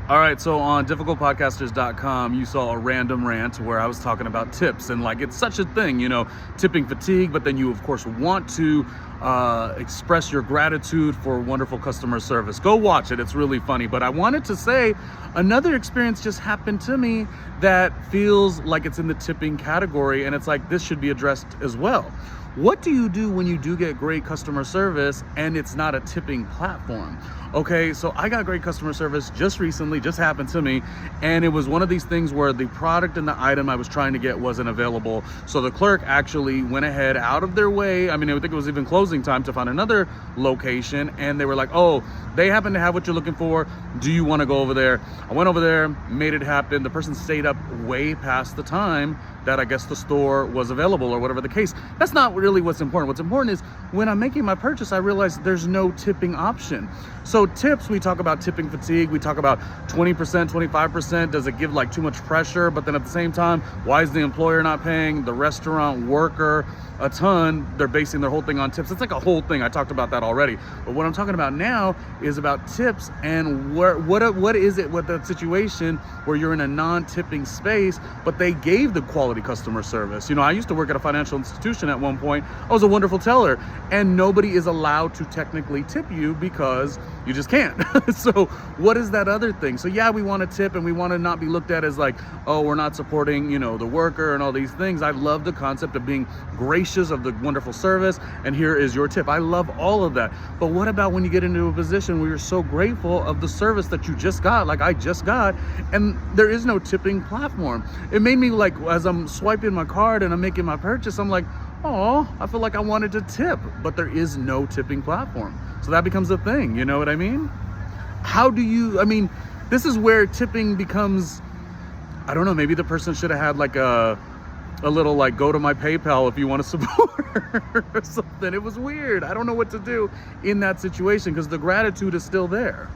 All right, so on difficultpodcasters.com, you saw a random rant where I was talking about tips, and like it's such a thing, tipping fatigue, but then you of course want to express your gratitude for wonderful customer service. Go watch it, it's really funny. But I wanted to say another experience just happened to me that feels like it's in the tipping category, and it's like this should be addressed as well. What do you do when you do get great customer service and it's not a tipping platform? Okay, so I got great customer service just recently, just happened to me, and it was one of these things where the product and the item I was trying to get wasn't available. So the clerk actually went ahead out of their way. I mean, I think it was even closing time to find another location, and they were like, oh, they happen to have what you're looking for. Do you want to go over there? I went over there, made it happen. The person stayed up way past the time that I guess the store was available or whatever the case. That's not really what's important. What's important is when I'm making my purchase, I realize there's no tipping option. So tips, we talk about tipping fatigue. We talk about 20%, 25%. Does it give like too much pressure? But then at the same time, why is the employer not paying the restaurant worker a ton? They're basing their whole thing on tips. It's like a whole thing. I talked about that already. But what I'm talking about now is about tips and what is it with that situation where you're in a non-tipping space, but they gave the quality customer service. I used to work at a financial institution at one point. I was a wonderful teller, and nobody is allowed to technically tip you because you just can't. So what is that other thing? So yeah, we want to tip and we want to not be looked at as like, oh, we're not supporting, the worker and all these things. I love the concept of being gracious of the wonderful service, and here is your tip. I love all of that. But what about when you get into a position where you're so grateful of the service that you just got, like I just got, and there is no tipping platform? It made me like, as I'm swiping my card and I'm making my purchase, I'm like, oh, I feel like I wanted to tip, but there is no tipping platform. So that becomes a thing, you know what I mean? This is where tipping becomes, I don't know, maybe the person should have had like a little like, go to my PayPal if you want to support or something. It was weird. I don't know what to do in that situation because the gratitude is still there.